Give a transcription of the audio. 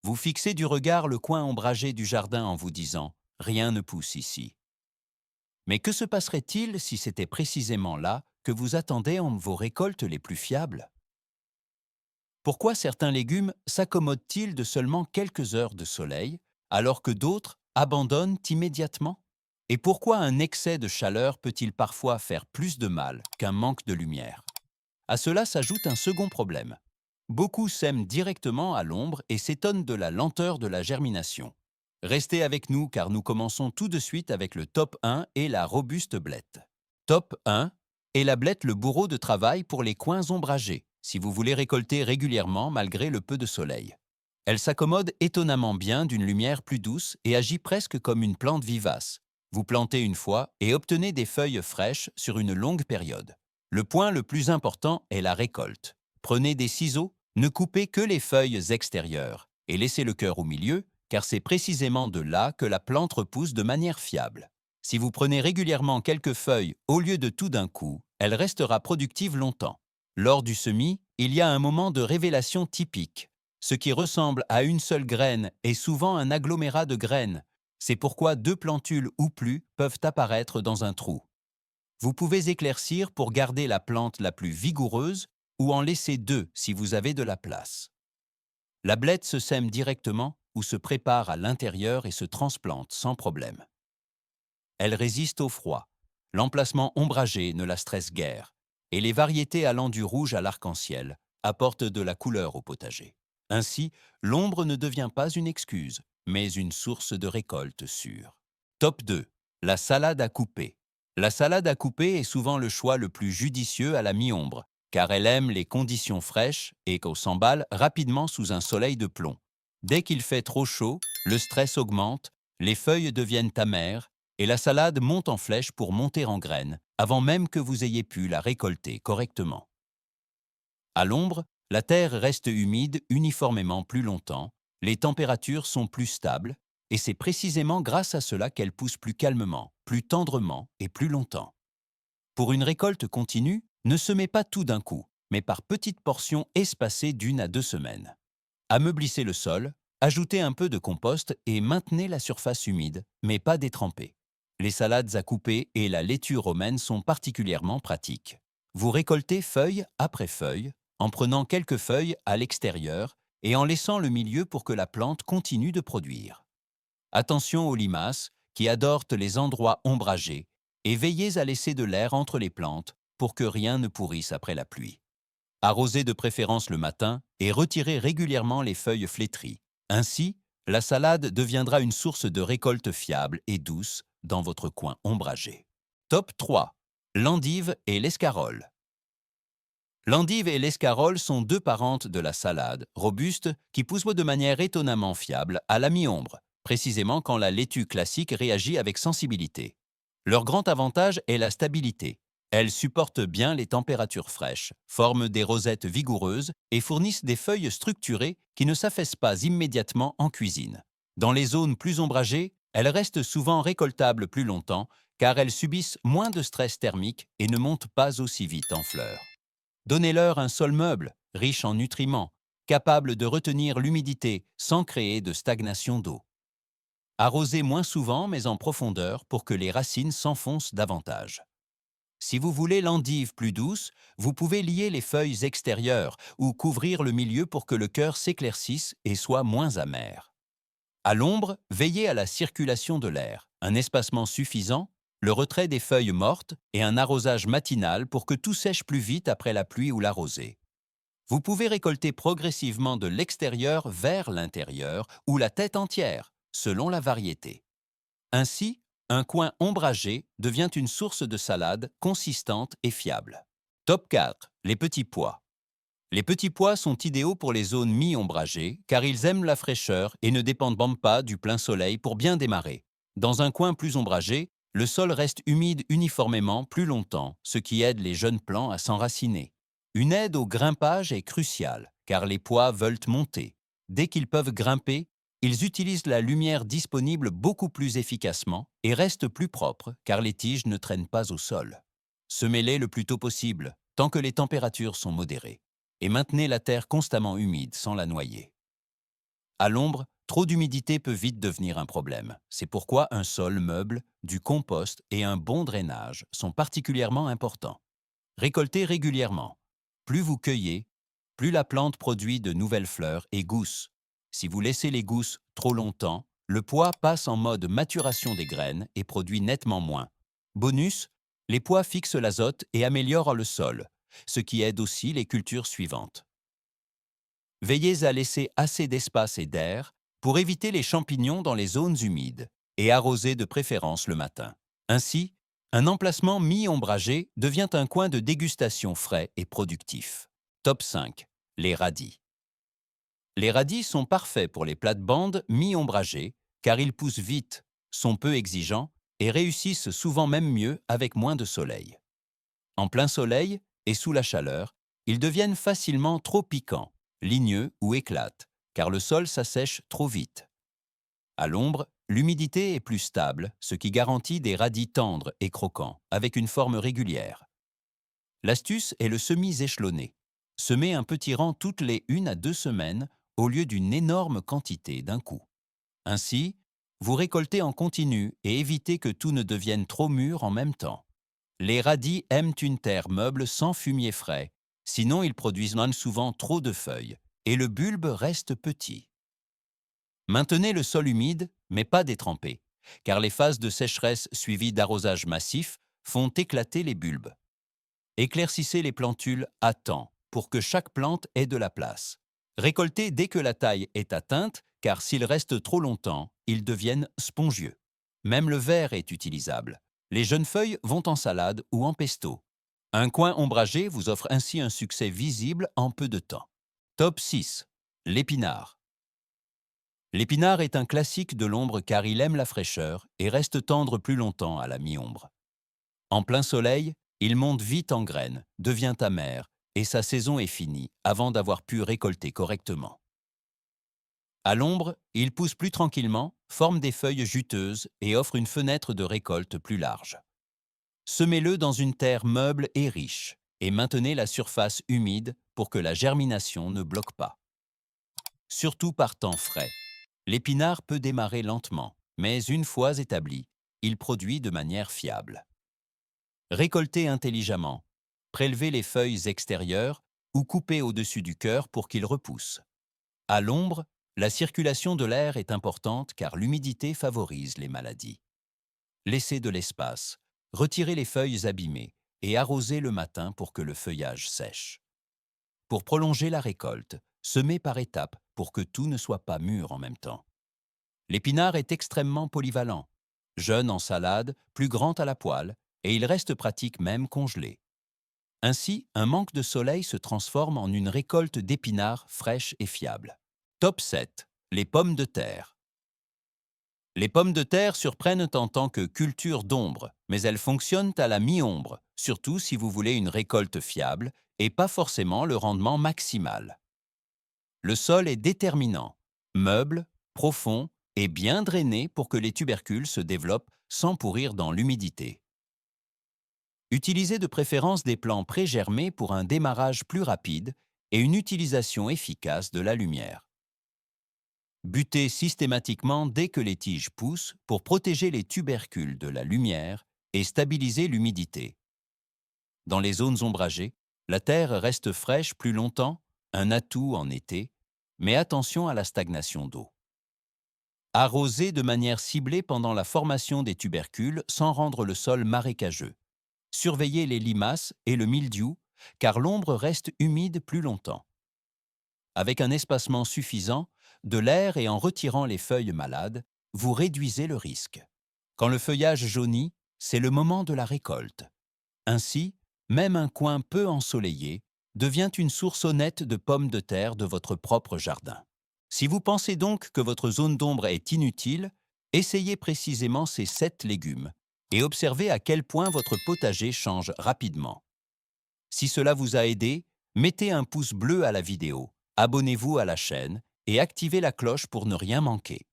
Vous fixez du regard le coin ombragé du jardin en vous disant « Rien ne pousse ici ». Mais que se passerait-il si c'était précisément là que vous attendez vos récoltes les plus fiables? Pourquoi certains légumes s'accommodent-ils de seulement quelques heures de soleil, alors que d'autres abandonnent immédiatement? Et pourquoi un excès de chaleur peut-il parfois faire plus de mal qu'un manque de lumière? À cela s'ajoute un second problème. Beaucoup sèment directement à l'ombre et s'étonnent de la lenteur de la germination. Restez avec nous car nous commençons tout de suite avec le top 1 et la robuste blette. Top 1 est la blette le bourreau de travail pour les coins ombragés, si vous voulez récolter régulièrement malgré le peu de soleil. Elle s'accommode étonnamment bien d'une lumière plus douce et agit presque comme une plante vivace. Vous plantez une fois et obtenez des feuilles fraîches sur une longue période. Le point le plus important est la récolte. Prenez des ciseaux, ne coupez que les feuilles extérieures et laissez le cœur au milieu, car c'est précisément de là que la plante repousse de manière fiable. Si vous prenez régulièrement quelques feuilles au lieu de tout d'un coup, elle restera productive longtemps. Lors du semis, il y a un moment de révélation typique. Ce qui ressemble à une seule graine est souvent un agglomérat de graines. C'est pourquoi deux plantules ou plus peuvent apparaître dans un trou. Vous pouvez éclaircir pour garder la plante la plus vigoureuse ou en laisser deux si vous avez de la place. La blette se sème directement ou se prépare à l'intérieur et se transplante sans problème. Elle résiste au froid. L'emplacement ombragé ne la stresse guère. Et les variétés allant du rouge à l'arc-en-ciel apportent de la couleur au potager. Ainsi, l'ombre ne devient pas une excuse, mais une source de récolte sûre. Top 2. La salade à couper. La salade à couper est souvent le choix le plus judicieux à la mi-ombre, car elle aime les conditions fraîches et qu'on s'emballe rapidement sous un soleil de plomb. Dès qu'il fait trop chaud, le stress augmente, les feuilles deviennent amères et la salade monte en flèche pour monter en graines, avant même que vous ayez pu la récolter correctement. À l'ombre, la terre reste humide uniformément plus longtemps, les températures sont plus stables, et c'est précisément grâce à cela qu'elle pousse plus calmement, plus tendrement et plus longtemps. Pour une récolte continue, ne semez pas tout d'un coup, mais par petites portions espacées d'1 à 2 semaines. Ameublissez le sol, ajoutez un peu de compost et maintenez la surface humide, mais pas détrempée. Les salades à couper et la laitue romaine sont particulièrement pratiques. Vous récoltez feuille après feuille, en prenant quelques feuilles à l'extérieur et en laissant le milieu pour que la plante continue de produire. Attention aux limaces, qui adorent les endroits ombragés, et veillez à laisser de l'air entre les plantes pour que rien ne pourrisse après la pluie. Arrosez de préférence le matin et retirez régulièrement les feuilles flétries. Ainsi, la salade deviendra une source de récolte fiable et douce dans votre coin ombragé. Top 3. L'endive et l'escarole. L'endive et l'escarole sont deux parentes de la salade, robustes, qui poussent de manière étonnamment fiable à la mi-ombre, précisément quand la laitue classique réagit avec sensibilité. Leur grand avantage est la stabilité. Elles supportent bien les températures fraîches, forment des rosettes vigoureuses et fournissent des feuilles structurées qui ne s'affaissent pas immédiatement en cuisine. Dans les zones plus ombragées, elles restent souvent récoltables plus longtemps car elles subissent moins de stress thermique et ne montent pas aussi vite en fleurs. Donnez-leur un sol meuble, riche en nutriments, capable de retenir l'humidité sans créer de stagnation d'eau. Arrosez moins souvent mais en profondeur pour que les racines s'enfoncent davantage. Si vous voulez l'endive plus douce, vous pouvez lier les feuilles extérieures ou couvrir le milieu pour que le cœur s'éclaircisse et soit moins amer. À l'ombre, veillez à la circulation de l'air, un espacement suffisant, le retrait des feuilles mortes et un arrosage matinal pour que tout sèche plus vite après la pluie ou la rosée. Vous pouvez récolter progressivement de l'extérieur vers l'intérieur ou la tête entière, selon la variété. Ainsi, un coin ombragé devient une source de salade consistante et fiable. Top 4. Les petits pois. Les petits pois sont idéaux pour les zones mi-ombragées car ils aiment la fraîcheur et ne dépendent pas du plein soleil pour bien démarrer. Dans un coin plus ombragé, le sol reste humide uniformément plus longtemps, ce qui aide les jeunes plants à s'enraciner. Une aide au grimpage est cruciale car les pois veulent monter. Dès qu'ils peuvent grimper, ils utilisent la lumière disponible beaucoup plus efficacement et restent plus propres car les tiges ne traînent pas au sol. Semez-les le plus tôt possible, tant que les températures sont modérées et maintenez la terre constamment humide sans la noyer. À l'ombre, trop d'humidité peut vite devenir un problème. C'est pourquoi un sol meuble, du compost et un bon drainage sont particulièrement importants. Récoltez régulièrement. Plus vous cueillez, plus la plante produit de nouvelles fleurs et gousses. Si vous laissez les gousses trop longtemps, le pois passe en mode maturation des graines et produit nettement moins. Bonus, les pois fixent l'azote et améliorent le sol, ce qui aide aussi les cultures suivantes. Veillez à laisser assez d'espace et d'air pour éviter les champignons dans les zones humides et arroser de préférence le matin. Ainsi, un emplacement mi-ombragé devient un coin de dégustation frais et productif. Top 5. Les radis. Les radis sont parfaits pour les plates-bandes mi-ombragées car ils poussent vite, sont peu exigeants et réussissent souvent même mieux avec moins de soleil. En plein soleil et sous la chaleur, ils deviennent facilement trop piquants, ligneux ou éclatent, car le sol s'assèche trop vite. À l'ombre, l'humidité est plus stable, ce qui garantit des radis tendres et croquants, avec une forme régulière. L'astuce est le semis échelonné. Semez un petit rang toutes les 1 à 2 semaines au lieu d'une énorme quantité d'un coup. Ainsi, vous récoltez en continu et évitez que tout ne devienne trop mûr en même temps. Les radis aiment une terre meuble sans fumier frais, sinon ils produisent même souvent trop de feuilles, et le bulbe reste petit. Maintenez le sol humide, mais pas détrempé, car les phases de sécheresse suivies d'arrosage massif font éclater les bulbes. Éclaircissez les plantules à temps pour que chaque plante ait de la place. Récoltez dès que la taille est atteinte, car s'ils restent trop longtemps, ils deviennent spongieux. Même le verre est utilisable. Les jeunes feuilles vont en salade ou en pesto. Un coin ombragé vous offre ainsi un succès visible en peu de temps. Top 6. L'épinard. L'épinard est un classique de l'ombre car il aime la fraîcheur et reste tendre plus longtemps à la mi-ombre. En plein soleil, il monte vite en graines, devient amer et sa saison est finie avant d'avoir pu récolter correctement. À l'ombre, il pousse plus tranquillement, forme des feuilles juteuses et offre une fenêtre de récolte plus large. Semez-le dans une terre meuble et riche et maintenez la surface humide pour que la germination ne bloque pas. Surtout par temps frais. L'épinard peut démarrer lentement, mais une fois établi, il produit de manière fiable. Récoltez intelligemment. Prélevez les feuilles extérieures ou coupez au-dessus du cœur pour qu'il repousse. À l'ombre, la circulation de l'air est importante car l'humidité favorise les maladies. Laissez de l'espace, retirez les feuilles abîmées et arrosez le matin pour que le feuillage sèche. Pour prolonger la récolte, semez par étapes pour que tout ne soit pas mûr en même temps. L'épinard est extrêmement polyvalent, jeune en salade, plus grand à la poêle, et il reste pratique même congelé. Ainsi, un manque de soleil se transforme en une récolte d'épinards fraîche et fiable. Top 7. Les pommes de terre. Les pommes de terre surprennent en tant que culture d'ombre, mais elles fonctionnent à la mi-ombre, surtout si vous voulez une récolte fiable et pas forcément le rendement maximal. Le sol est déterminant, meuble, profond et bien drainé pour que les tubercules se développent sans pourrir dans l'humidité. Utilisez de préférence des plants pré-germés pour un démarrage plus rapide et une utilisation efficace de la lumière. Butez systématiquement dès que les tiges poussent pour protéger les tubercules de la lumière et stabiliser l'humidité. Dans les zones ombragées, la terre reste fraîche plus longtemps, un atout en été, mais attention à la stagnation d'eau. Arrosez de manière ciblée pendant la formation des tubercules sans rendre le sol marécageux. Surveillez les limaces et le mildiou, car l'ombre reste humide plus longtemps. Avec un espacement suffisant, de l'air et en retirant les feuilles malades, vous réduisez le risque. Quand le feuillage jaunit, c'est le moment de la récolte. Ainsi, même un coin peu ensoleillé devient une source honnête de pommes de terre de votre propre jardin. Si vous pensez donc que votre zone d'ombre est inutile, essayez précisément ces 7 légumes et observez à quel point votre potager change rapidement. Si cela vous a aidé, mettez un pouce bleu à la vidéo, abonnez-vous à la chaîne et activez la cloche pour ne rien manquer.